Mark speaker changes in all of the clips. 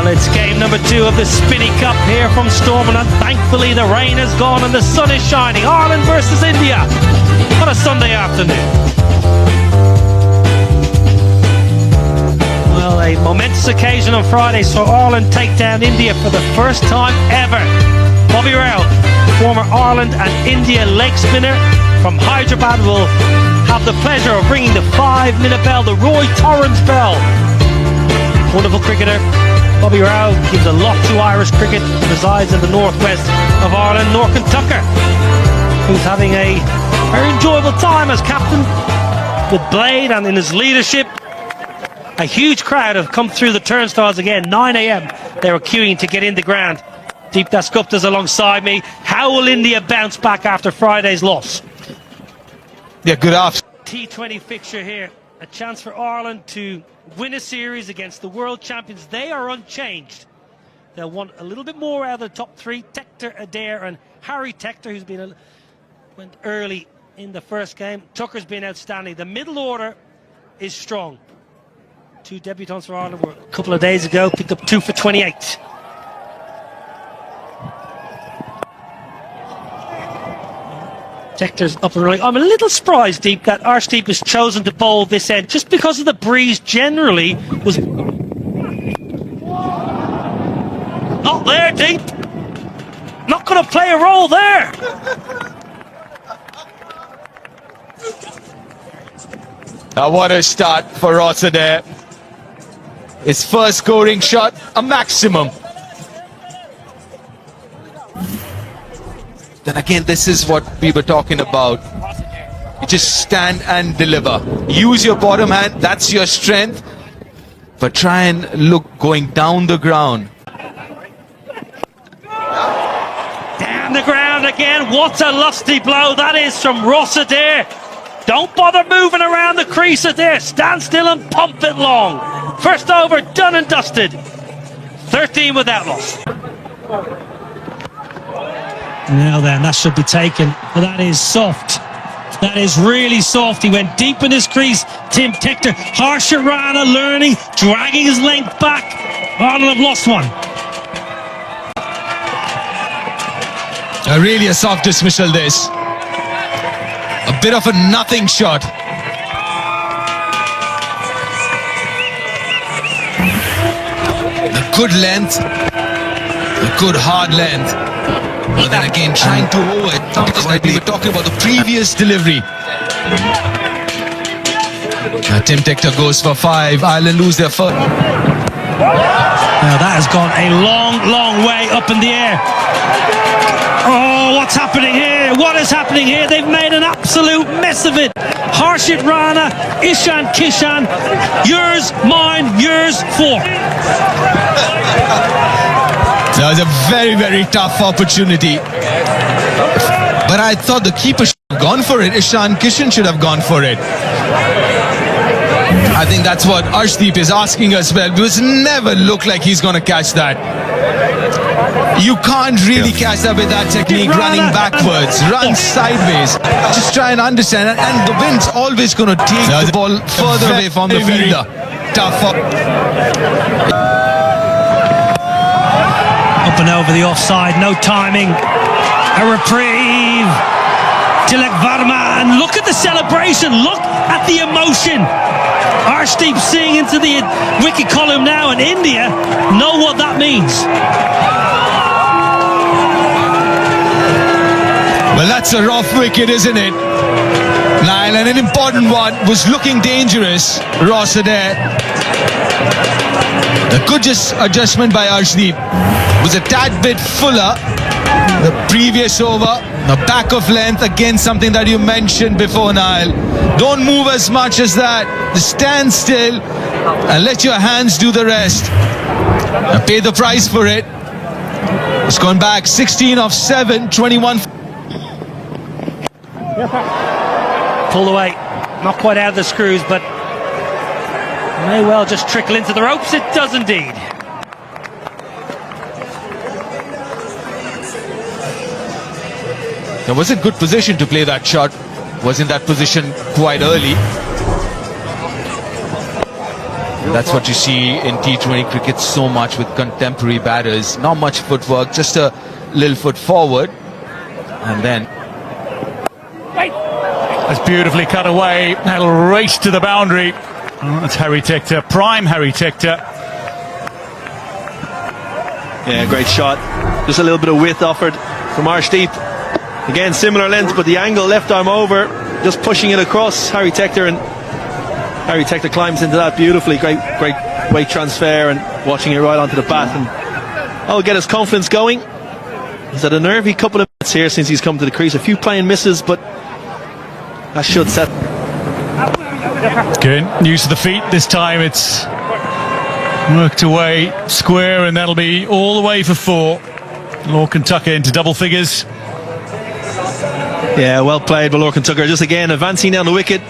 Speaker 1: Well, it's game number 2 of the Spinny Cup here from Stormont, and thankfully the rain has gone and the sun is shining. Ireland versus India on a Sunday afternoon. Well, a momentous occasion on Friday saw Ireland take down India for the first time ever. Bobby Rao, former Ireland and India leg spinner from Hyderabad, will have the pleasure of ringing the 5-minute bell, the Roy Torrens bell. Wonderful cricketer. Bobby Rao gives a lot to Irish cricket, resides in the northwest of Ireland. Lorcan Tucker, who's having a very enjoyable time as captain with Blade and in his leadership. A huge crowd have come through the turnstiles again. 9 a.m. they were queuing to get in the ground. Deep Das Gupta's alongside me. How will India bounce back after Friday's loss?
Speaker 2: Yeah, good afternoon.
Speaker 1: T20 fixture here. A chance for Ireland to win a series against the world champions. They are unchanged. They'll want a little bit more out of the top 3. Tector, Adair and Harry Tector, who's went early in the first game. Tucker's been outstanding. The middle order is strong. 2 debutants for Ireland were a couple of days ago, picked up 2 for 28. Tector's up and running. I'm a little surprised, Deep, that Arshdeep has chosen to bowl this end just because of the breeze generally was not there, Deep. Not going to play a role there.
Speaker 2: What a start for Rosa there. His first scoring shot, a maximum. Then again, this is what we were talking about. You just stand and deliver. Use your bottom hand, that's your strength. But try and look going down the ground.
Speaker 1: Down the ground again. What a lusty blow that is from Ross Adair. Don't bother moving around the crease, Adair. Stand still and pump it long. First over, done and dusted. 13 without loss. Now then, that should be taken, but that is soft. That is really soft. He went deep in his crease. Tim Tector, Harsha Rana learning, dragging his length back. Ireland have lost one.
Speaker 2: Really a soft dismissal this. A bit of a nothing shot. A good length, a good hard length. But then again, trying to over it. Like we were talking about the previous delivery. Tim Tector goes for 5. Ireland lose their first.
Speaker 1: Now that has gone a long, long way up in the air. Oh, what's happening here? What is happening here? They've made an absolute mess of it. Harshit Rana, Ishan Kishan. Yours, mine, yours, 4.
Speaker 2: That was a very, very tough opportunity. But I thought the keeper should have gone for it. Ishan Kishan should have gone for it. I think that's what Arshdeep is asking us. Well, because never look like he's going to catch that. You can't really catch that with that technique, running backwards, run sideways. Just try and understand. And the wind's always going to take the ball further away from the fielder. Tough.
Speaker 1: Up and over the offside, no timing. A reprieve. Tilak Varma, and look at the celebration. Look at the emotion. Arshdeep seeing into the wicket column now, and India know what that means.
Speaker 2: Well, that's a rough wicket, isn't it? Niall, and an important one, was looking dangerous. Ross Adair. A good adjustment by Arshdeep. Was a tad bit fuller the previous over. The back of length, again something that you mentioned before, Niall. Don't move as much as that. Just stand still and let your hands do the rest. And pay the price for it. It's gone back 16 of 7, 21.
Speaker 1: Pulled away, not quite out of the screws, but may well just trickle into the ropes. It does indeed.
Speaker 2: That was a good position to play that shot. Was in that position quite early. That's what you see in T20 cricket so much with contemporary batters. Not much footwork, just a little foot forward. And then
Speaker 3: that's beautifully cut away. That'll race to the boundary. Oh, that's Harry Tector, prime Harry Tector.
Speaker 4: Yeah, great shot. Just a little bit of width offered from Arshdeep. Again, similar length, but the angle left arm over, just pushing it across Harry Tector, and Harry Tector climbs into that beautifully. Great weight transfer and watching it right onto the bat, and that'll get his confidence going. He's had a nervy couple of minutes here since he's come to the crease. A few playing misses, but that should set.
Speaker 3: Good, use of the feet. This time it's worked away square, and that'll be all the way for 4. Lorcan Tucker into double figures.
Speaker 4: Yeah, well played by Lorcan Tucker. Just again advancing down the wicket,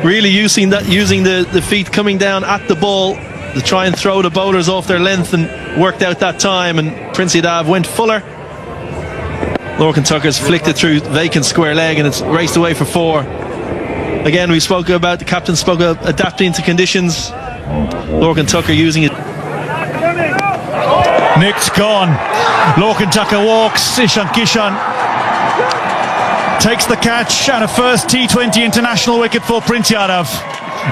Speaker 4: really using the feet coming down at the ball to try and throw the bowlers off their length, and worked out that time. And Prince Yadav went fuller. Lorcan Tucker's flicked it through vacant square leg, and it's raced away for 4. Again, we spoke about, the captain spoke about adapting to conditions. Lorcan Tucker using it.
Speaker 3: Nick's gone. Lorcan Tucker walks. Ishan Kishan takes the catch, and a first T20 international wicket for Prince Yadav.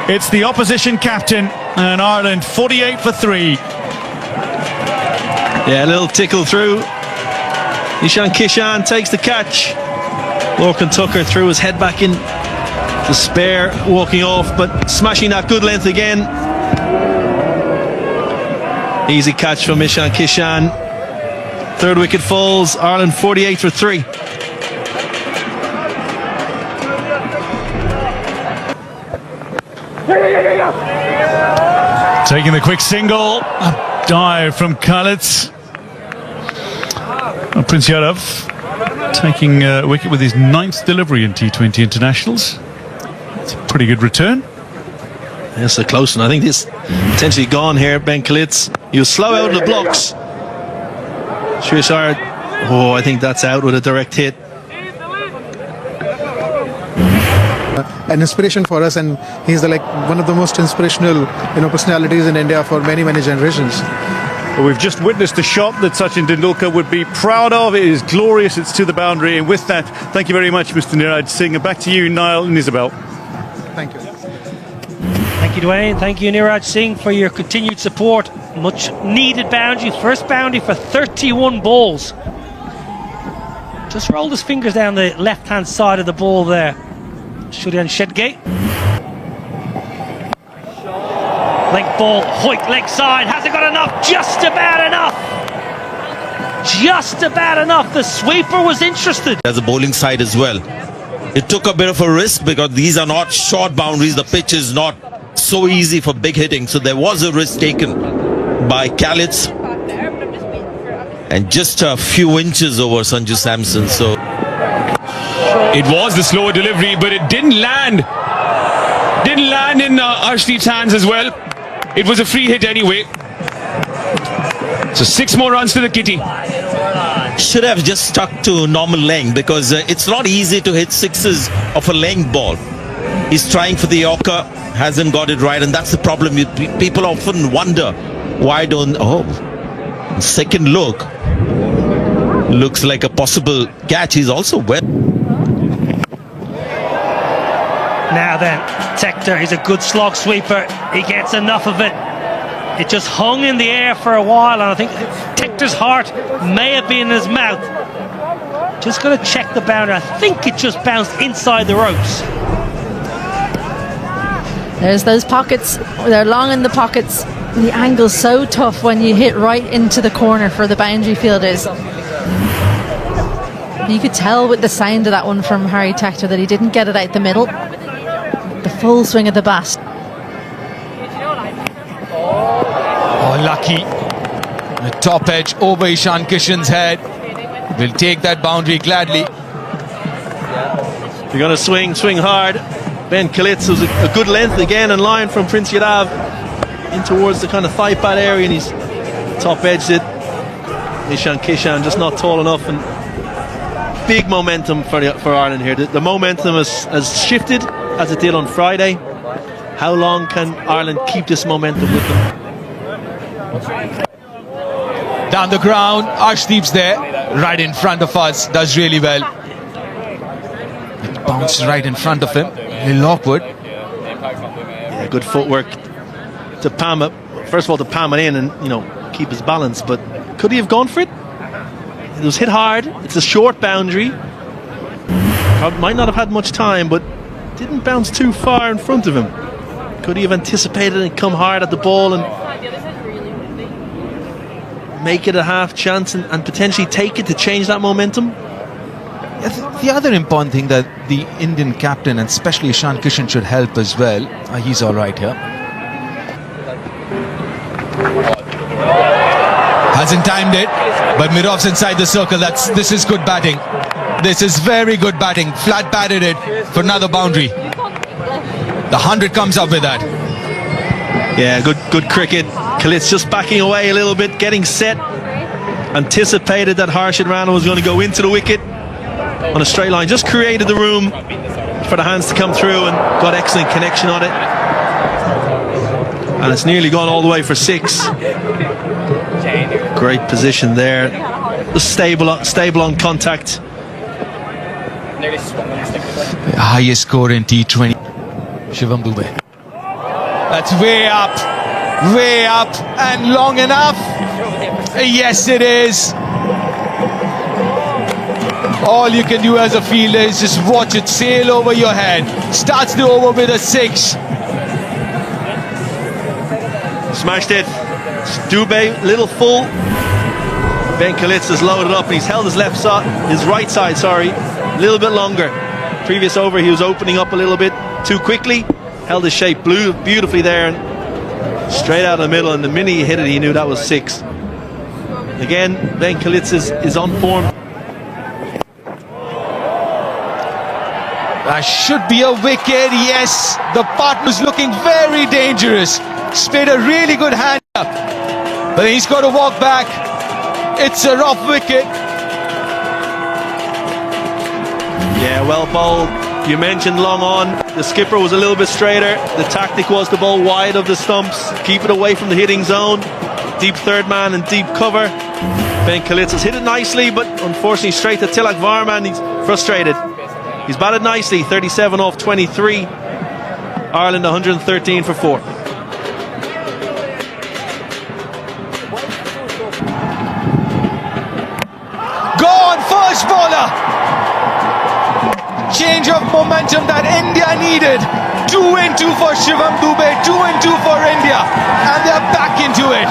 Speaker 3: It's the opposition captain, and Ireland 48 for 3.
Speaker 4: Yeah, a little tickle through. Ishan Kishan takes the catch. Lorcan Tucker threw his head back in to spare, walking off, but smashing that good length again. Easy catch from Ishan Kishan. Third wicket falls. Ireland 48 for 3.
Speaker 3: Taking the quick single. A dive from Khalid. Prince Yadav taking a wicket with his 9th delivery in T20 internationals. It's a pretty good return.
Speaker 4: Yes, a close one. I think this potentially gone here. Ben Khalid, he was slow out of the blocks. Shreyas Iyer, oh, I think that's out with a direct hit.
Speaker 5: An inspiration for us, and he's one of the most inspirational personalities in India for many generations.
Speaker 3: Well, we've just witnessed a shot that Sachin Tendulkar would be proud of. It is glorious. It's to the boundary, and with that, thank you very much, Mr. Niraj Singh. And back to you, Niall and Isabel.
Speaker 5: Thank you.
Speaker 1: Thank you, Dwayne. Thank you, Niraj Singh, for your continued support. Much needed boundary. First boundary for 31 balls. Just rolled his fingers down the left-hand side of the ball there. Shurian Shedgate. Leg ball, Hoyt leg side. Has it got enough? Just about enough. Just about enough. The sweeper was interested.
Speaker 6: As a bowling side as well. It took a bit of a risk because these are not short boundaries. The pitch is not so easy for big hitting. So there was a risk taken by Khalid. And just a few inches over Sanju Samson. So
Speaker 7: it was the slower delivery, but it didn't land. Didn't land in Arshdeep's hands as well. It was a free hit anyway. So 6 more runs to the kitty.
Speaker 6: should have just stuck to normal length because it's not easy to hit sixes of a length ball. He's trying for the Yorker, hasn't got it right, and that's the problem. People often wonder why don't. Oh, second look looks like a possible catch. He's also well.
Speaker 1: Now then, Tector is a good slog sweeper. He gets enough of it. It just hung in the air for a while, and I think Tector's heart may have been in his mouth. Just going to check the boundary. I think it just bounced inside the ropes.
Speaker 8: There's those pockets. They're long in the pockets. The angle's so tough when you hit right into the corner for the boundary fielders. You could tell with the sound of that one from Harry Tector that he didn't get it out the middle. The full swing of the bat.
Speaker 2: Oh, lucky. The top edge over Ishan Kishan's head. Will take that boundary gladly.
Speaker 4: You're going to swing hard. Ben Kalitz was a good length again in line from Prince Yadav in towards the kind of thigh pad area, and he's top edged it. Ishan Kishan just not tall enough, and big momentum for Ireland here. The momentum has shifted as it did on Friday. How long can Ireland keep this momentum with them?
Speaker 2: Down the ground, Arshdeep's there, right in front of us, does really well. It bounces right in front of him, a little awkward.
Speaker 4: Yeah, good footwork to palm it. First of all, to palm it in and, you know, keep his balance, but could he have gone for it? It was hit hard. It's a short boundary. Might not have had much time, but didn't bounce too far in front of him. Could he have anticipated and come hard at the ball and make it a half chance and potentially take it to change that momentum?
Speaker 2: The other important thing that the Indian captain and especially Ishan Kishan should help as well. He's all right here. Hasn't timed it, but Mirov's inside the circle. This is good batting. This is very good batting. Flat batted it for another boundary. The 100 comes up with that.
Speaker 4: Yeah, good cricket. Khalid's just backing away a little bit, getting set. Anticipated that Harshad Rana was going to go into the wicket on a straight line. Just created the room for the hands to come through and got excellent connection on it. And it's nearly gone all the way for 6. Great position there. Just stable on contact.
Speaker 2: The highest score in T20. Shivam Dube. That's way up, and long enough. Yes, it is. All you can do as a fielder is just watch it sail over your head. Starts the over with a 6.
Speaker 4: Smashed it. Dube, little full. Ben Kalitz has loaded up and he's held his right side, a little bit longer. Previous over he was opening up a little bit too quickly. Held his shape beautifully there and straight out of the middle, and the minute he hit it he knew that was 6. Again, Ben Kalitz is on form.
Speaker 2: That should be a wicket, yes. The partner's looking very dangerous. He's played a really good hand up, but he's got to walk back. It's a rough wicket.
Speaker 4: Yeah, well bowled. You mentioned long on. The skipper was a little bit straighter. The tactic was to bowl wide of the stumps, keep it away from the hitting zone. Deep third man and deep cover. Ben Kalitz has hit it nicely, but unfortunately straight to Tilak Varman. He's frustrated. He's batted nicely, 37 off 23. Ireland 113 for 4.
Speaker 2: Gone, first bowler. Change of momentum that India needed. 2 and 2 for Shivam Dube, 2 and 2 for India, and they're back into it.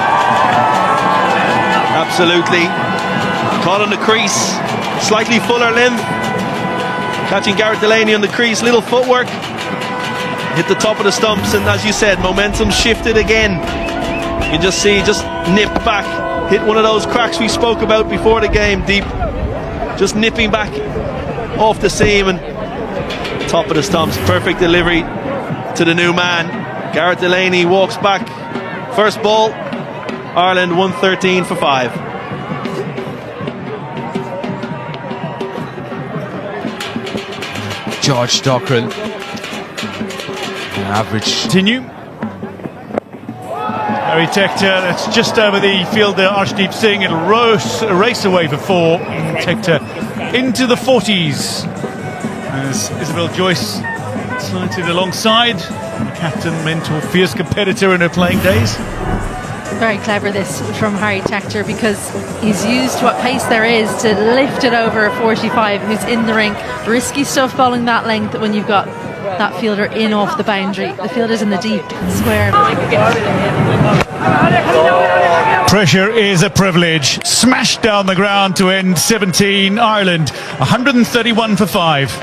Speaker 4: Absolutely. Caught on the crease, slightly fuller length. Catching Garrett Delaney on the crease, little footwork. Hit the top of the stumps, and as you said, momentum shifted again. You can just see, just nip back. Hit one of those cracks we spoke about before the game, deep. Just nipping back off the seam and top of the stumps. Perfect delivery to the new man. Garrett Delaney walks back. First ball, Ireland 113 for 5.
Speaker 2: George Dockrell. Average.
Speaker 3: Continue. Harry Tector, that's just over the fielder Arshdeep Singh. It'll race away for 4. Tector into the 40s as Isabel Joyce slides alongside. Captain, mentor, fierce competitor in her playing days.
Speaker 8: Very clever this from Harry Tector, because he's used what pace there is to lift it over a 45 who's in the ring. Risky stuff bowling that length when you've got that fielder in off the boundary. The fielder's in the deep square.
Speaker 3: Pressure is a privilege. Smashed down the ground to end 17. Ireland 131 for 5.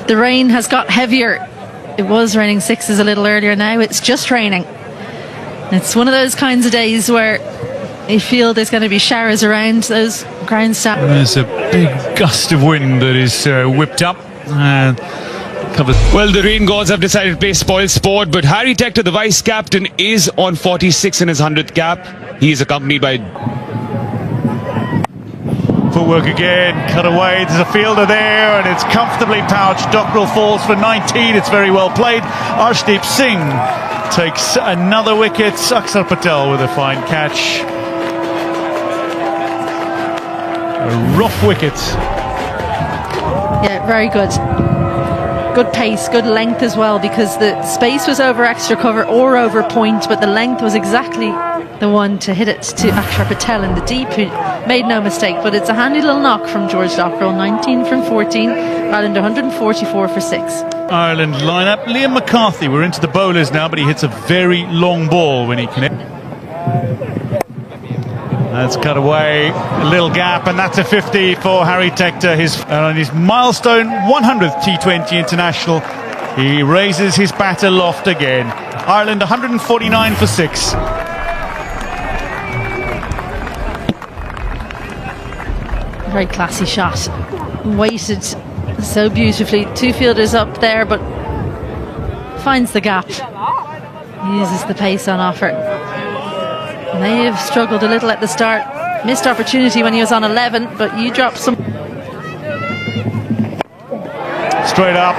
Speaker 8: The rain has got heavier. It was raining 6s a little earlier. Now it's just raining. It's one of those kinds of days where you feel there's going to be showers around those ground staff.
Speaker 3: There's a big gust of wind that is whipped up.
Speaker 7: Well, the rain gods have decided to play spoil sport, but Harry Tector, the vice captain, is on 46 in his 100th cap. He is accompanied by
Speaker 3: footwork again, cut away, there's a fielder there, and it's comfortably pouched. Dockrell falls for 19, it's very well played. Arshdeep Singh takes another wicket. Akshar Patel with a fine catch. A rough wicket.
Speaker 8: Yeah, very good. Good pace, good length as well, because the space was over extra cover or over point, but the length was exactly the one to hit it to Akshar Patel in the deep, who made no mistake. But it's a handy little knock from George Dockrell. 19 from 14, Ireland 144 for 6.
Speaker 3: Ireland lineup. Liam McCarthy, we're into the bowlers now, but he hits a very long ball when he connects. That's cut away, a little gap, and that's a 50 for Harry Tector. On his milestone 100th T20 international, he raises his bat aloft again. Ireland 149 for 6.
Speaker 8: Very classy shot. Weighted so beautifully. Two fielders up there, but finds the gap. Uses the pace on offer. May have struggled a little at the start. Missed opportunity when he was on 11, but you dropped some.
Speaker 3: Straight up.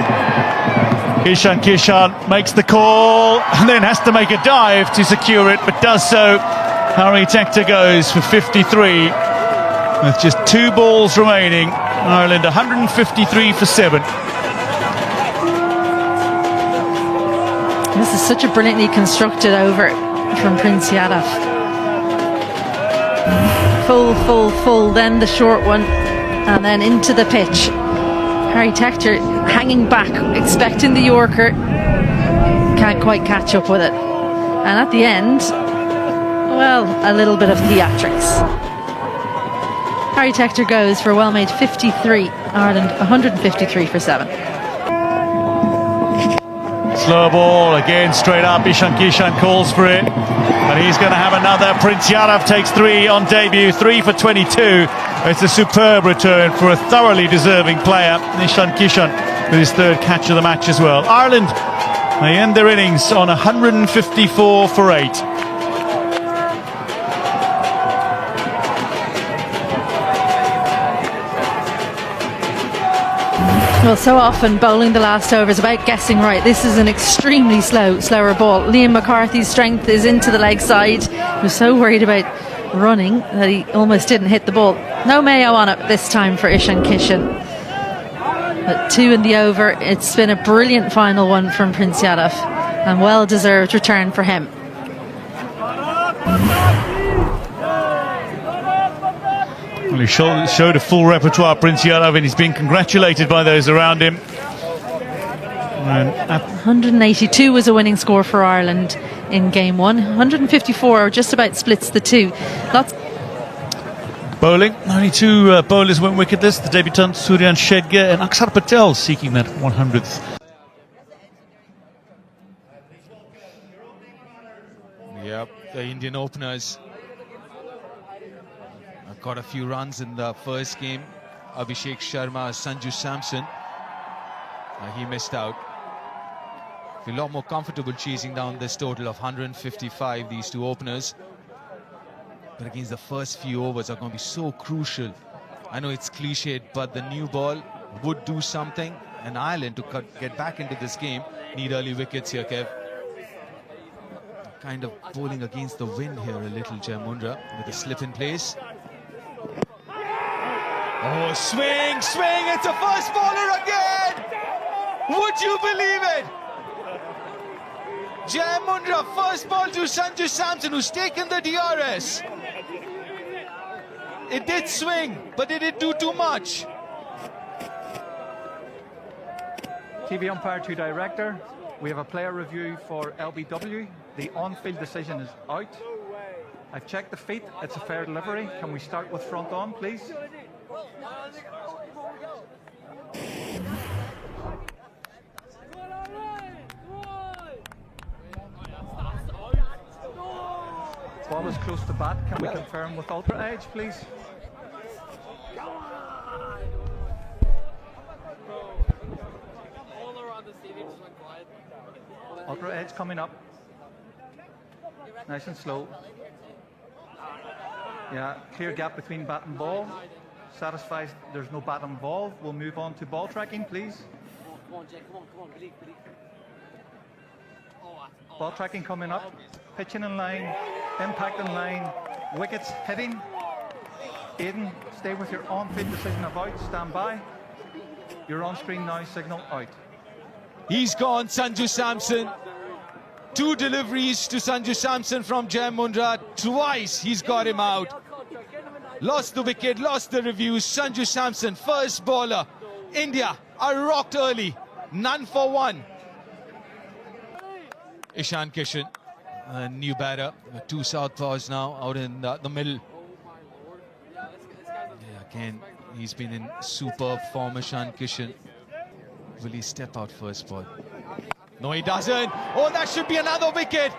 Speaker 3: Ishan Kishan makes the call and then has to make a dive to secure it, but does so. Harry Tector goes for 53 with just 2 balls remaining. Ireland 153 for 7.
Speaker 8: This is such a brilliantly constructed over from Prince Yadav. Full, then the short one, and then into the pitch. Harry Tector hanging back, expecting the Yorker, can't quite catch up with it. And at the end, well, a little bit of theatrics. Harry Tector goes for a well-made 53, Ireland 153 for 7.
Speaker 3: Slow ball, again straight up. Ishan Kishan calls for it, and he's going to have another. Prince Yadav takes 3 on debut, 3 for 22. It's a superb return for a thoroughly deserving player. Ishan Kishan with his 3rd catch of the match as well. Ireland, they end their innings on 154 for 8.
Speaker 8: Well, so often bowling the last over is about guessing right. This is an extremely slower ball. Liam McCarthy's strength is into the leg side. He was so worried about running that he almost didn't hit the ball. No Mayo on it this time for Ishan Kishan. But 2 in the over. It's been a brilliant final one from Prince Yadav, and well-deserved return for him.
Speaker 3: Well, he showed a full repertoire, Prince Yadav, and he's been congratulated by those around him.
Speaker 8: 182 was a winning score for Ireland in game 1. 154 just about splits the two.
Speaker 3: Bowling, only 2 bowlers went wicketless. The debutant Suryan Shedge and Akshar Patel seeking that 100th.
Speaker 2: Yep, the Indian openers got a few runs in the first game. Abhishek Sharma, Sanju Samson, he missed out. Feel a lot more comfortable chasing down this total of 155, these 2 openers. But against the first few overs are going to be so crucial. I know it's cliched, but the new ball would do something. And Ireland, to get back into this game, need early wickets here, Kev. Kind of bowling against the wind here a little, Jai Mundra, with a slip in place. Oh, swing, it's a first bowler again! Would you believe it? Jai Mundra, first ball to Sanju Samson, who's taken the DRS. It did swing, but did it do too much?
Speaker 9: TV umpire to director, we have a player review for LBW. The on-field decision is out. I've checked the feet, it's a fair delivery. Can we start with front on, please? Ball is close to bat. Can we confirm with Ultra Edge, please? Ultra Edge coming up. Nice and slow. Yeah, clear gap between bat and ball. Satisfied there's no bat involved, we'll move on to ball tracking, please. Ball tracking coming up. Pitching in line, impact in line, wickets hitting. Aiden, stay with your on-field decision of out, stand by. Your on-screen now signal out.
Speaker 2: He's gone, Sanju Samson. 2 deliveries to Sanju Samson from Jai Mundra. Twice he's got him out. Lost the wicket, lost the reviews. Sanju Samson, first bowler. India are rocked early. None for 1. Ishan Kishan, a new batter. 2 southpaws now out in the middle. Yeah, again, he's been in superb form, Ishan Kishan. Will he step out first ball? No, he doesn't. Oh, that should be another wicket.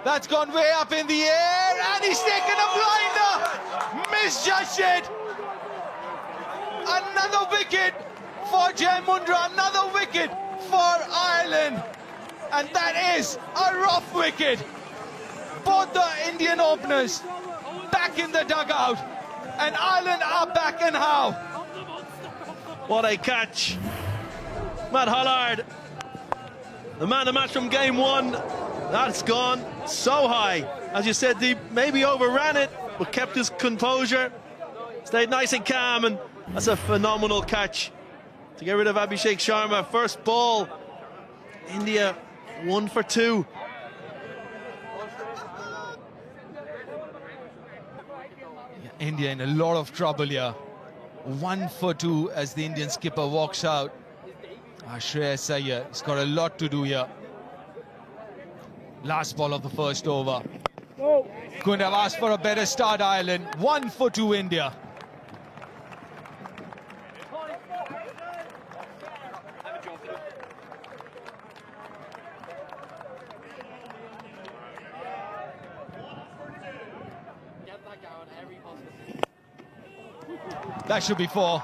Speaker 2: That's gone way up in the air, and he's taken a blinder. Misjudged it. Another wicket for Jai Mundra. Another wicket for Ireland. And that is a rough wicket. Both the Indian openers back in the dugout. And Ireland are back, and how?
Speaker 4: What a catch. Matt Hollard, the man of the match from game 1. That's gone so high. As you said, Deep maybe overran it, but kept his composure. Stayed nice and calm, and that's a phenomenal catch to get rid of Abhishek Sharma. First ball, India 1 for 2.
Speaker 2: India in a lot of trouble here. 1 for 2 as the Indian skipper walks out. Shreyas Iyer, he's got a lot to do here. Last ball of the first over. Couldn't have asked for a better start, Ireland. 1 for 2 India. That should be 4.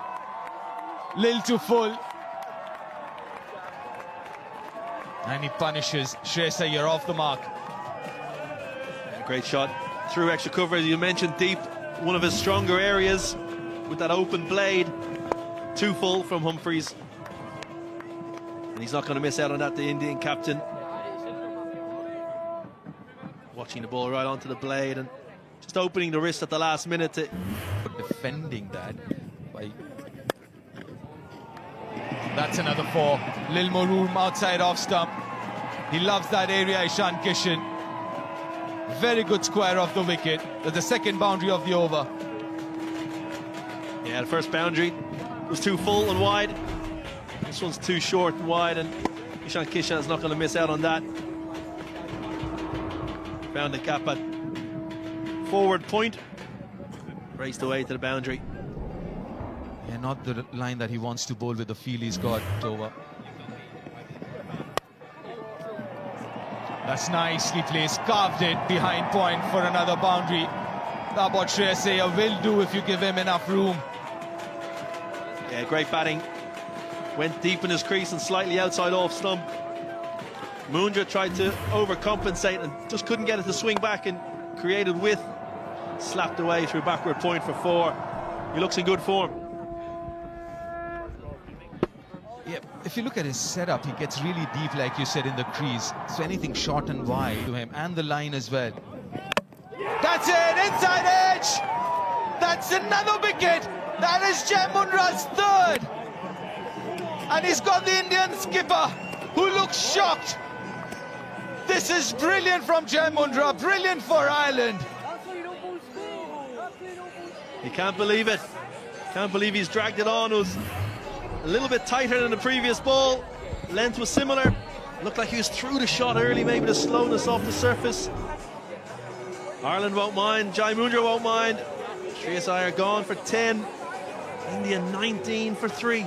Speaker 2: Lil to full. And he punishes Shreyas Iyer off the mark.
Speaker 4: Great shot through extra cover, as you mentioned, Deep. One of his stronger areas with that open blade. 2 full from Humphreys. And he's not going to miss out on that, the Indian captain. Watching the ball right onto the blade and just opening the wrist at the last minute.
Speaker 2: Defending that by... That's another 4. Lil more room outside off stump. He loves that area, Ishan Kishan. Very good square off the wicket. That's the second boundary of the over.
Speaker 4: Yeah, the first boundary was too full and wide. This one's too short and wide, and Ishan Kishan is not going to miss out on that. Found the gap at forward point. Raced away to the boundary.
Speaker 2: Yeah, not the line that he wants to bowl with the feel he's got over. That's nicely placed, carved it behind point for another boundary. That's what Shreyas Iyer will do if you give him enough room.
Speaker 4: Yeah, great batting. Went deep in his crease and slightly outside off stump. Mundra tried to overcompensate and just couldn't get it to swing back and created width. Slapped away through backward point for 4. He looks in good form.
Speaker 2: Yeah, if you look at his setup, he gets really deep, like you said, in the crease. So anything short and wide to him, and the line as well. That's it, inside edge! That's another wicket! That is Jai Mundra's 3rd! And he's got the Indian skipper, who looks shocked. This is brilliant from Jai Mundra, brilliant for Ireland.
Speaker 4: He can't believe it. Can't believe he's dragged it on. It was a little bit tighter than the previous ball. Length was similar. Looked like he was through the shot early, maybe the slowness off the surface. Ireland won't mind. Jai Mundra won't mind. Shreyas Iyer gone for 10. India 19 for 3.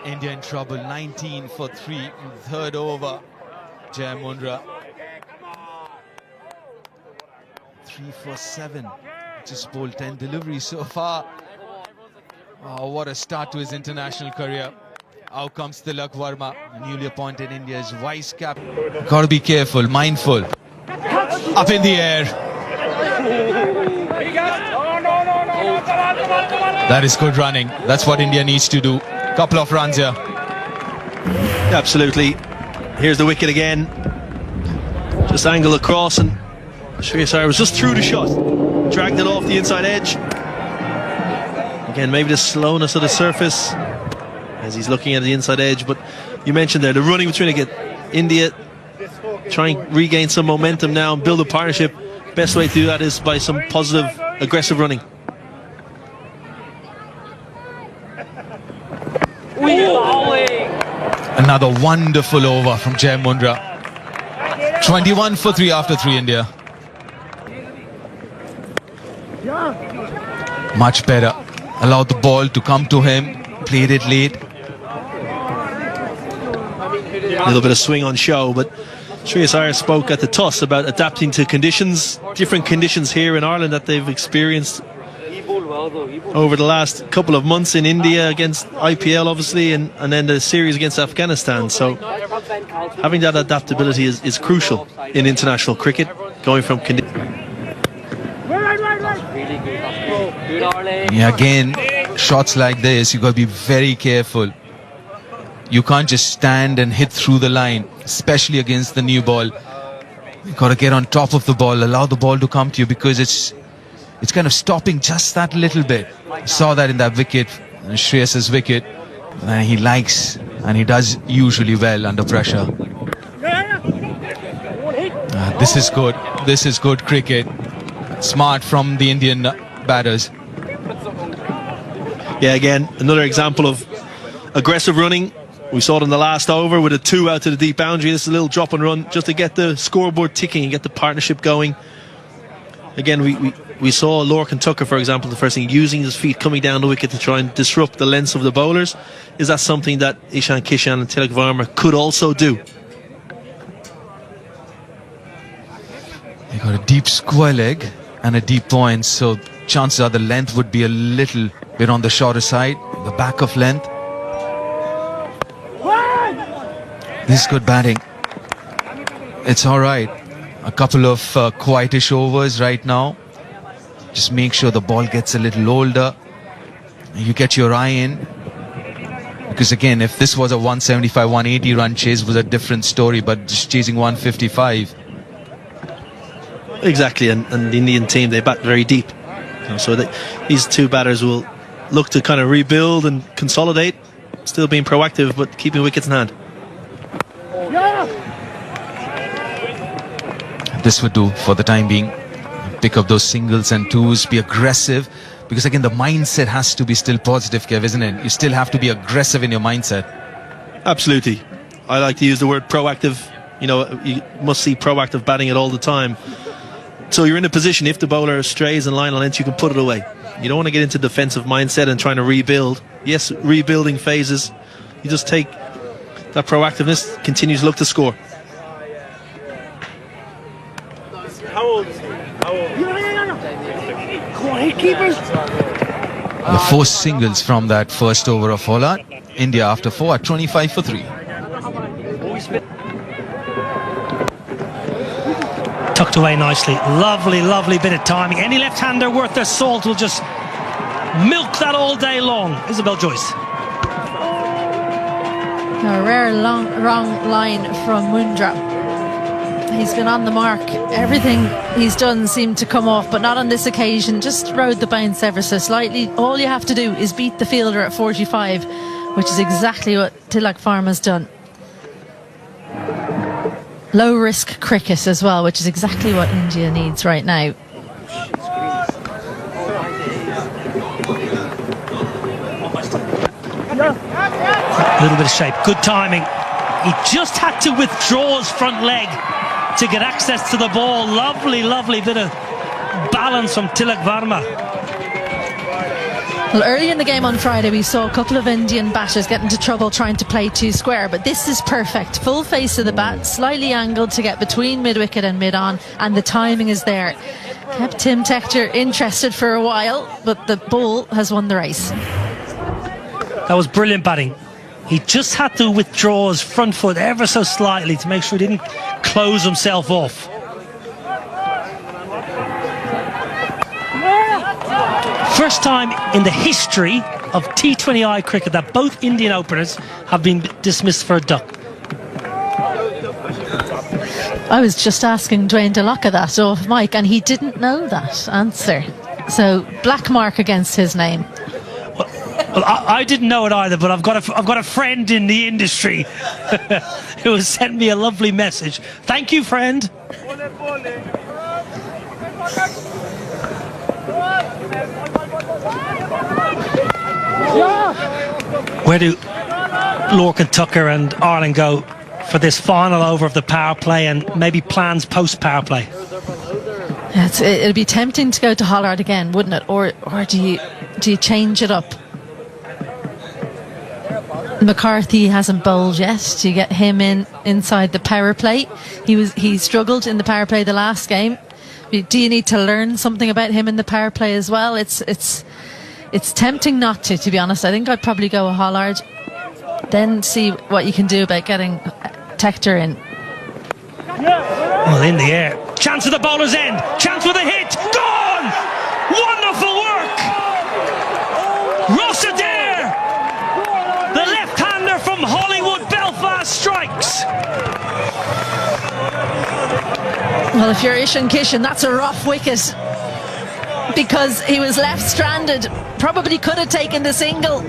Speaker 2: India in trouble, 19 for 3 in the 3rd over. Jai Mundra 3 for 7. Just bowled 10 deliveries so far. Oh, what a start to his international career. Out comes Tilak Verma, newly appointed India's vice captain. Got to be careful, mindful. Up in the air. That is good running. That's what India needs to do. Couple of runs here.
Speaker 4: Absolutely. Here's the wicket again. Just angle across, and Shreyas Iyer was just through the shot. Dragged it off the inside edge. Again, maybe the slowness of the surface as he's looking at the inside edge. But you mentioned there, the running between it. India trying to regain some momentum now and build a partnership. Best way to do that is by some positive, aggressive running.
Speaker 2: Another wonderful over from Jai Mundra. 21 for 3 after 3 India. Much better. Allowed the ball to come to him. Played it late.
Speaker 4: A little bit of swing on show, but Shreyas Iyer spoke at the toss about adapting to conditions, different conditions here in Ireland that they've experienced over the last couple of months in India against IPL, obviously, and then the series against Afghanistan. So having that adaptability is crucial in international cricket, going from conditions.
Speaker 2: Yeah, again, shots like this, you got to be very careful. You can't just stand and hit through the line, especially against the new ball. You got to get on top of the ball, allow the ball to come to you, because it's kind of stopping just that little bit. Saw that in that wicket, Shreyas's wicket. And he likes, and he does usually well under pressure. This is good. This is good cricket. Smart from the Indian batters.
Speaker 4: Yeah, again, another example of aggressive running. We saw it in the last over with a 2 out to the deep boundary. This is a little drop and run just to get the scoreboard ticking and get the partnership going. Again, we saw Lorcan Tucker, for example, the first thing, using his feet coming down the wicket to try and disrupt the lengths of the bowlers. Is that something that Ishan Kishan and Tilak Varma could also do?
Speaker 2: They got a deep square leg and a deep point, so chances are the length would be a little bit on the shorter side, the back of length. This is good batting. It's all right. A couple of quietish overs right now. Just make sure the ball gets a little older. You get your eye in. Because again, if this was a 175, 180 run chase, was a different story. But just chasing 155.
Speaker 4: Exactly, and the Indian team, they bat very deep. So these two batters will look to kind of rebuild and consolidate. Still being proactive, but keeping wickets in hand.
Speaker 2: This would do for the time being. Pick up those singles and twos, be aggressive, because again the mindset has to be still positive, Kev, isn't it? You still have to be aggressive in your mindset.
Speaker 4: Absolutely. I like to use the word proactive. You know, you must see proactive batting it all the time. So you're in a position, if the bowler strays in line on length, you can put it away. You don't want to get into defensive mindset and trying to rebuild. Yes, rebuilding phases. You just take that proactiveness, continues to look to score.
Speaker 10: How old is he? How old? Come on, hey, keepers.
Speaker 2: The 4 singles from that first over of Holland. India after 4 at 25 for 3.
Speaker 1: Tucked away nicely. Lovely, lovely bit of timing. Any left-hander worth their salt will just milk that all day long. Isabel Joyce.
Speaker 8: A rare wrong line from Mundra. He's been on the mark. Everything he's done seemed to come off, but not on this occasion. Just rode the bounce ever so slightly. All you have to do is beat the fielder at 45, which is exactly what Tilak Varma's done. Low risk cricket as well, which is exactly what India needs right now.
Speaker 1: A little bit of shape, good timing. He just had to withdraw his front leg to get access to the ball. Lovely, lovely bit of balance from Tilak Varma.
Speaker 8: Well, early in the game on Friday, we saw a couple of Indian batters get into trouble trying to play too square, but this is perfect. Full face of the bat, slightly angled to get between mid-wicket and mid-on, and the timing is there. Kept Tim Tector interested for a while, but the ball has won the race.
Speaker 1: That was brilliant batting. He just had to withdraw his front foot ever so slightly to make sure he didn't close himself off. first time in the history of T20I cricket that both Indian openers have been dismissed for a duck.
Speaker 8: I was just asking Dwayne DeLocca that off mic, and he didn't know that answer. So black mark against his name.
Speaker 1: Well, I didn't know it either, but I've got a friend in the industry who has sent me a lovely message. Thank you, friend. Where do Lorcan Tucker and Ireland go for this final over of the power play, and maybe plans post power play?
Speaker 8: It'd be tempting to go to Hollard again, wouldn't it? Or do you change it up? McCarthy hasn't bowled yet. Do you get him inside the power play? He struggled in the power play the last game. Do you need to learn something about him in the power play as well? It's tempting not to be honest. I think I'd probably go with Hollard, then see what you can do about getting Tector in.
Speaker 1: Well, in the air. Chance at the bowler's end. Chance with a hit. Gone! Wonderful work! Ross Adair! The left-hander from Hollywood, Belfast strikes.
Speaker 8: Well, if you're Ishan Kishan, that's a rough wicket, because he was left stranded. Probably could have taken the single.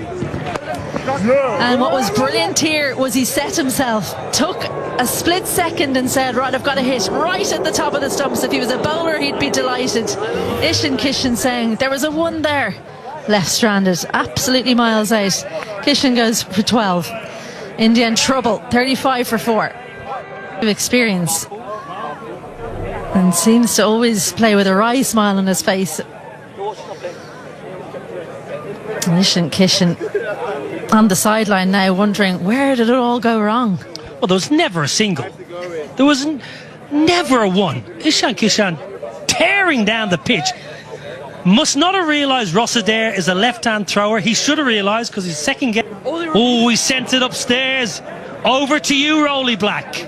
Speaker 8: And what was brilliant here was he set himself, took a split second and said, right, I've got to hit right at the top of the stumps. If he was a bowler, he'd be delighted. Ishan Kishan saying there was a one there. Left stranded, absolutely miles out. Kishan goes for 12. India in trouble, 35 for 4. Experience. And seems to always play with a wry smile on his face. Ishan Kishan on the sideline now, wondering where did it all go wrong.
Speaker 1: Well, there was never a single. There was never a one. Ishan Kishan tearing down the pitch. Must not have realised Ross Adair is a left-hand thrower. He should have realised, because he's second game. Oh, he sent it upstairs. Over to you, Rolly Black.